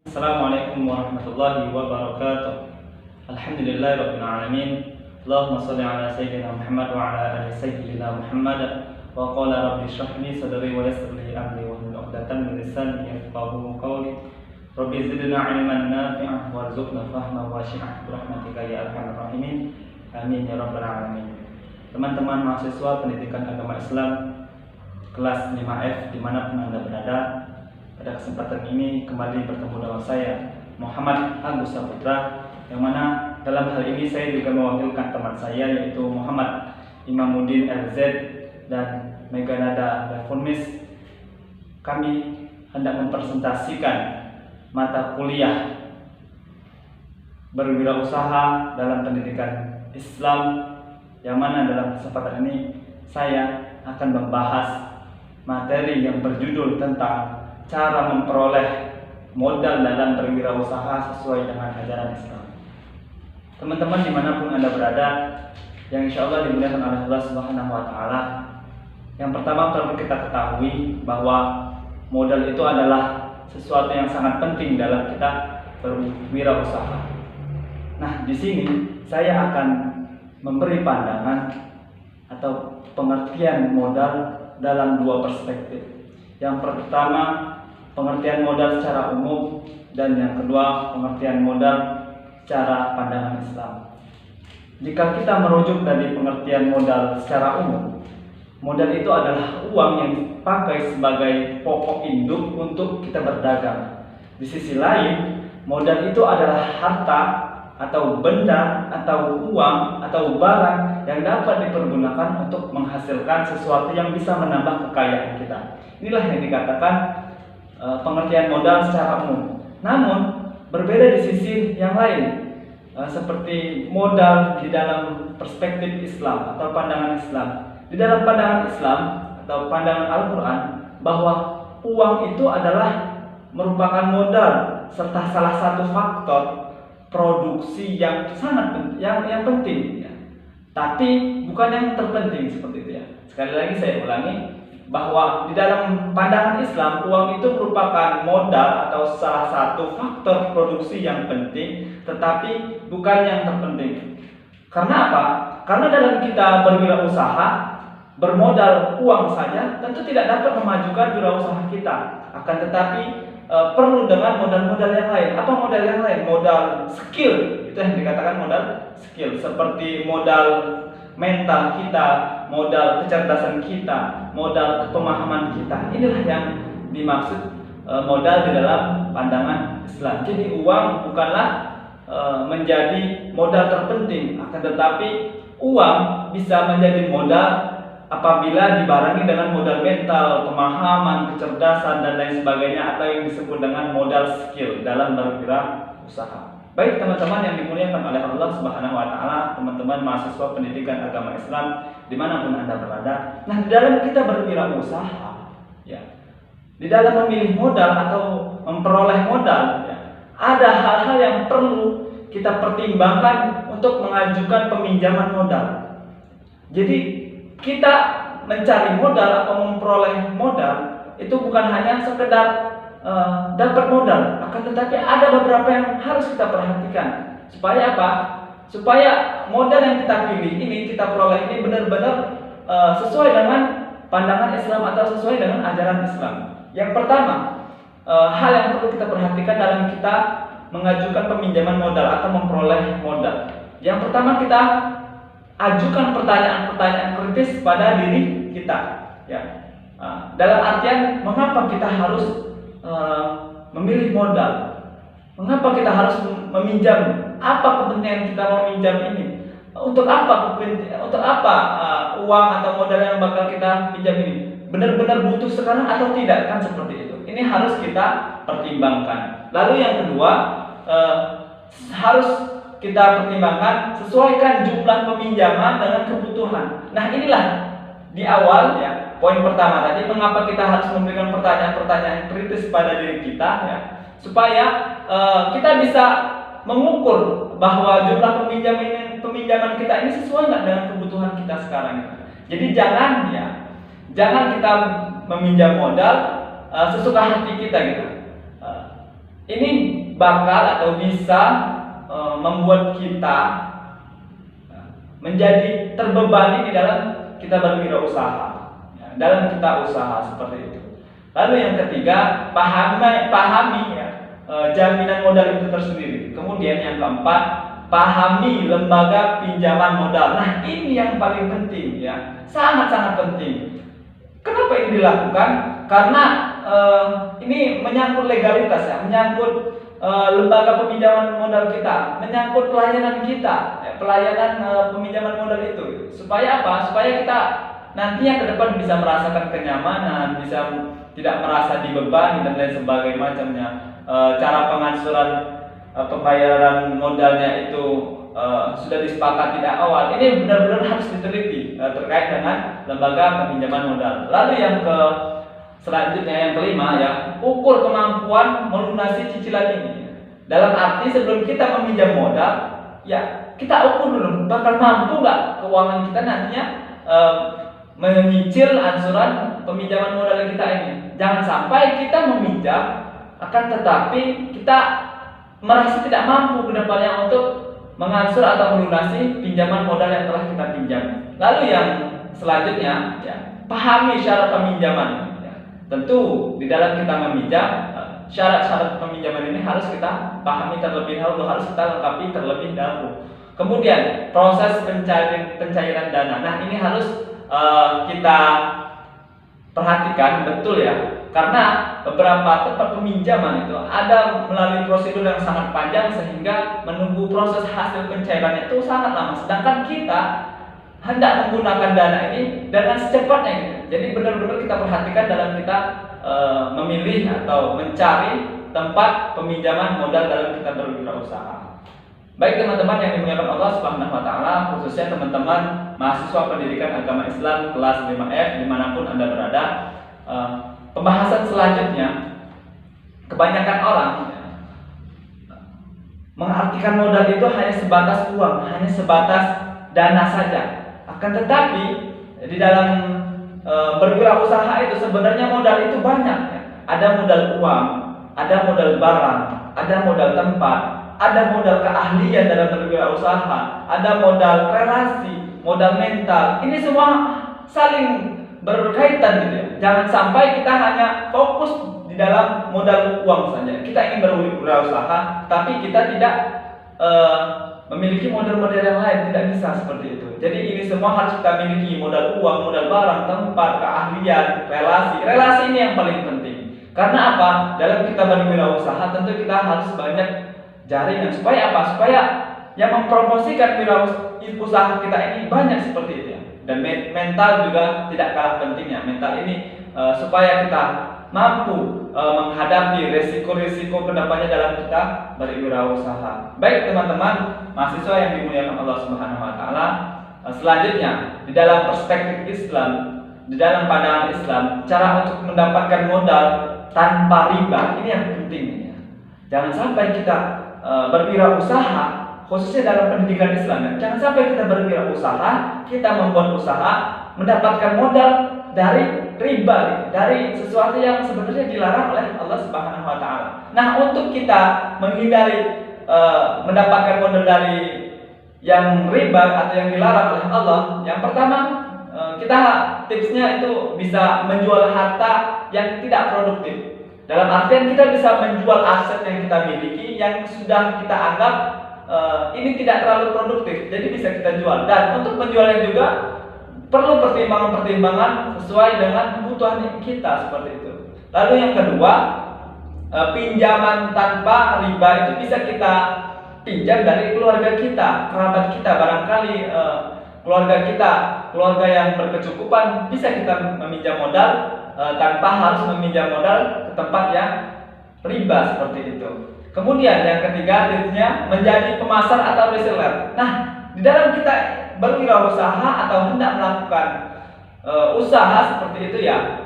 Assalamualaikum warahmatullahi wabarakatuh. Alhamdulillahirabbil alamin. Allahumma shalli ala sayyidina Muhammad wa ala ali sayyidina Muhammad. Wa qala rabbi shrah li sadri wa yassir li amri wa hlul 'uqdatam min lisani yafqahu qawli. Rabbi zidna 'ilman nafi'an warzuqna fahman wasi'an birahmatika ya arhamar rahimin. Amin ya rabbal alamin. Teman-teman mahasiswa pendidikan agama Islam kelas 5F dimanapun Anda berada, pada kesempatan ini kembali bertemu dengan saya Muhammad Agus Saputra, yang mana dalam hal ini saya juga mewakilkan teman saya yaitu Muhammad Imamuddin LZ dan Meganada Reformis. Kami hendak mempresentasikan mata kuliah berwirausaha dalam pendidikan Islam, yang mana dalam kesempatan ini saya akan membahas materi yang berjudul tentang cara memperoleh modal dalam berwirausaha sesuai dengan ajaran Islam. Teman-teman dimanapun Anda berada, yang insya Allah dimuliakan oleh Allah Subhanahu wa Ta'ala, yang pertama perlu kita ketahui bahwa modal itu adalah sesuatu yang sangat penting dalam kita berwirausaha. Nah, di sini saya akan memberi pandangan atau pengertian modal dalam dua perspektif. Yang pertama, pengertian modal secara umum, dan yang kedua, pengertian modal secara pandangan Islam. Jika kita merujuk dari pengertian modal secara umum, modal itu adalah uang yang dipakai sebagai pokok induk untuk kita berdagang. Di sisi lain, modal itu adalah harta atau benda atau uang atau barang yang dapat dipergunakan untuk menghasilkan sesuatu yang bisa menambah kekayaan kita. Inilah yang dikatakan pengertian modal secara umum. Namun berbeda di sisi yang lain, seperti modal di dalam perspektif Islam atau pandangan Islam. Di dalam pandangan Islam atau pandangan Al-Quran, bahwa uang itu adalah merupakan modal serta salah satu faktor produksi yang sangat yang penting, ya. Tapi bukan yang terpenting, seperti itu, ya. Sekali lagi saya ulangi, bahwa di dalam pandangan Islam uang itu merupakan modal atau salah satu faktor produksi yang penting, tetapi bukan yang terpenting. Karena apa? Karena dalam kita berwirausaha, bermodal uang saja tentu tidak dapat memajukan wirausaha kita. Akan tetapi perlu dengan modal-modal yang lain. Apa modal yang lain? Modal skill, itu yang dikatakan modal skill, seperti modal mental kita, modal kecerdasan kita, modal pemahaman kita. Inilah yang dimaksud modal di dalam pandangan Islam. Jadi uang bukanlah menjadi modal terpenting, akan tetapi uang bisa menjadi modal apabila dibarengi dengan modal mental, pemahaman, kecerdasan, dan lain sebagainya, atau yang disebut dengan modal skill dalam berwirausaha. Baik teman-teman yang dimuliakan oleh Allah Subhanahu wa Ta'ala, teman-teman mahasiswa pendidikan agama Islam dimanapun Anda berada. Nah, di dalam kita berwirausaha, ya, di dalam memilih modal atau memperoleh modal, ya, ada hal-hal yang perlu kita pertimbangkan untuk mengajukan peminjaman modal. Jadi kita mencari modal atau memperoleh modal itu bukan hanya sekedar dapat modal, akan tetapi ada beberapa yang harus kita perhatikan. Supaya apa? Supaya modal yang kita pilih ini, kita peroleh ini benar-benar sesuai dengan pandangan Islam atau sesuai dengan ajaran Islam. Yang pertama, hal yang perlu kita perhatikan dalam kita mengajukan peminjaman modal atau memperoleh modal. Yang pertama, kita ajukan pertanyaan-pertanyaan kritis pada diri kita, ya. Dalam artian, mengapa kita harus memilih modal? Mengapa kita harus meminjam? Apa kepentingan kita meminjam ini? Untuk apa uang atau modal yang bakal kita pinjam ini? Benar-benar butuh sekarang atau tidak? Kan seperti itu. Ini harus kita pertimbangkan. Lalu yang kedua, harus kita pertimbangkan, sesuaikan jumlah peminjaman dengan kebutuhan. Nah, inilah di awal, ya, poin pertama tadi, mengapa kita harus memberikan pertanyaan-pertanyaan kritis pada diri kita, ya, supaya kita bisa mengukur bahwa jumlah peminjaman kita ini sesuai nggak dengan kebutuhan kita sekarang. Jadi jangan kita meminjam modal sesuka hati kita gitu. Ini bakal atau bisa membuat kita menjadi terbebani di dalam kita berwirausaha, ya, dalam kita usaha seperti itu. Lalu yang ketiga, pahami ya, jaminan modal itu tersendiri. Kemudian yang keempat, pahami lembaga pinjaman modal. Nah, ini yang paling penting ya, sangat-sangat penting. Kenapa ini dilakukan? Karena ini menyangkut legalitas ya, menyangkut lembaga peminjaman modal kita, menyangkut pelayanan kita, ya, pelayanan peminjaman modal itu. Supaya apa? Supaya kita nantinya ke depan bisa merasakan kenyamanan, bisa tidak merasa dibebani dan lain sebagainya macamnya. Cara pengangsuran pembayaran modalnya itu sudah disepakati dari awal. Ini benar-benar harus diteliti terkait dengan lembaga peminjaman modal. Lalu yang selanjutnya yang kelima ya, ukur kemampuan melunasi cicilan ini. Dalam arti sebelum kita meminjam modal, ya kita ukur dulu bakal mampu nggak keuangan kita nantinya menyicil angsuran peminjaman modal kita ini. Jangan sampai kita meminjam akan tetapi kita merasa tidak mampu ke depannya untuk mengangsur atau melunasi pinjaman modal yang telah kita pinjam. Lalu yang selanjutnya ya, pahami syarat peminjaman. Ya. Tentu di dalam kita meminjam, syarat-syarat peminjaman ini harus kita pahami terlebih dahulu, harus kita lengkapi terlebih dahulu. Kemudian proses pencairan dana. Nah, ini harus kita perhatikan betul ya, karena beberapa tempat peminjaman itu ada melalui prosedur yang sangat panjang sehingga menunggu proses hasil pencairannya itu sangat lama. Sedangkan kita hendak menggunakan dana ini dengan secepatnya gitu. Jadi benar-benar kita perhatikan dalam kita memilih atau mencari tempat peminjaman modal dalam kita berwirausaha. Baik teman-teman yang dimuliakan Allah Subhanahu wa taala, khususnya teman-teman mahasiswa pendidikan agama Islam kelas 5F dimanapun Anda berada, pembahasan selanjutnya, kebanyakan orang mengartikan modal itu hanya sebatas uang, hanya sebatas dana saja. Akan tetapi di dalam berwirausaha itu sebenarnya modal itu banyak ya. Ada modal uang, ada modal barang, ada modal tempat, ada modal keahlian dalam berwirausaha, ada modal relasi, modal mental. Ini semua saling berkaitan gitu ya. Jangan sampai kita hanya fokus di dalam modal uang saja. Kita ingin berwirausaha, tapi kita tidak memiliki modal-modal yang lain, tidak bisa seperti itu. Jadi ini semua harus kita miliki, modal uang, modal barang, tempat, keahlian, relasi. Relasi ini yang paling penting. Karena apa? Dalam kita berwirausaha tentu kita harus banyak jaringan. Supaya apa? Supaya yang mempromosikan wirausaha kita ini banyak seperti itu ya. Dan mental juga tidak kalah pentingnya. Mental ini supaya kita mampu menghadapi resiko-resiko kedepannya dalam kita berwirausaha. Baik teman-teman mahasiswa yang dimuliakan Allah Subhanahu wa taala, selanjutnya di dalam perspektif Islam, di dalam pandangan Islam, cara untuk mendapatkan modal tanpa riba ini yang penting ya. Jangan sampai kita berwirausaha, khususnya dalam pendidikan Islam, jangan sampai kita berwirausaha, kita membuat usaha mendapatkan modal dari riba, dari sesuatu yang sebenarnya dilarang oleh Allah Subhanahu wa taala. Nah, untuk kita menghindari mendapatkan modal dari yang riba atau yang dilarang oleh Allah, yang pertama kita tipsnya itu bisa menjual harta yang tidak produktif. Dalam artian kita bisa menjual aset yang kita miliki yang sudah kita anggap ini tidak terlalu produktif, jadi bisa kita jual. Dan untuk menjualnya juga perlu pertimbangan-pertimbangan sesuai dengan kebutuhan kita seperti itu. Lalu yang kedua, pinjaman tanpa riba itu bisa kita pinjam dari keluarga kita, kerabat kita, barangkali keluarga kita, keluarga yang berkecukupan, bisa kita meminjam modal tanpa harus meminjam modal ke tempat yang riba seperti itu. Kemudian yang ketiga, tipsnya menjadi pemasar atau reseller. Nah, di dalam kita berwirausaha atau hendak melakukan usaha seperti itu ya,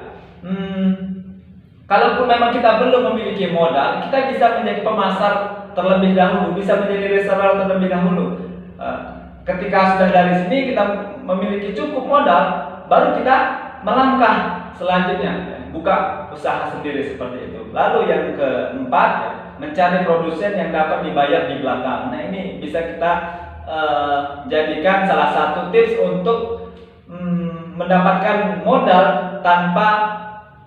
kalaupun memang kita belum memiliki modal, kita bisa menjadi pemasar terlebih dahulu, bisa menjadi reseller terlebih dahulu. Ketika sudah dari sini kita memiliki cukup modal, baru kita melangkah selanjutnya, buka usaha sendiri seperti itu. Lalu yang keempat, mencari produsen yang dapat dibayar di belakang. Nah, ini bisa kita jadikan salah satu tips untuk mendapatkan modal tanpa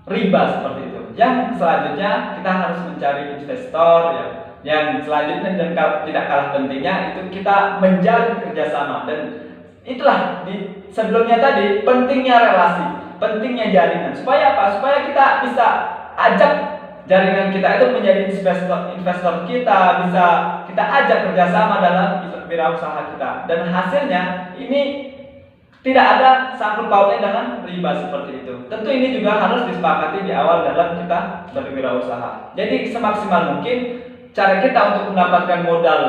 riba seperti itu. Yang selanjutnya kita harus mencari investor ya. Yang selanjutnya dan tidak kalah pentingnya itu kita menjalin kerjasama, dan itulah di sebelumnya tadi pentingnya relasi, pentingnya jaringan. Supaya apa? Supaya kita bisa ajak jaringan kita itu menjadi investor kita, bisa kita ajak kerjasama dalam wirausaha kita, dan hasilnya ini tidak ada sangkut pautnya dengan riba seperti itu. Tentu ini juga harus disepakati di awal dalam kita berwirausaha. Jadi semaksimal mungkin cara kita untuk mendapatkan modal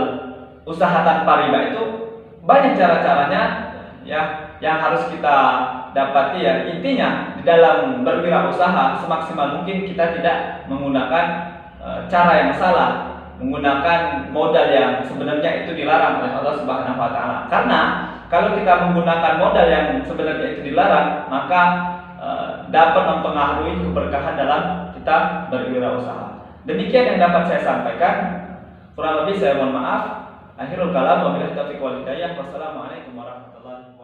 usaha tanpa riba itu banyak cara-caranya ya yang harus kita dapati ya. Intinya di dalam berwirausaha semaksimal mungkin kita tidak menggunakan cara yang salah, menggunakan modal yang sebenarnya itu dilarang oleh Allah Subhanahu wa taala. Karena kalau kita menggunakan modal yang sebenarnya itu dilarang, maka dapat mempengaruhi keberkahan dalam kita berwirausaha. Demikian yang dapat saya sampaikan. Kurang lebih saya mohon maaf. Akhirul kalam, wabillahi taufiq wal hidayah. Wassalamualaikum warahmatullahi wabarakatuh.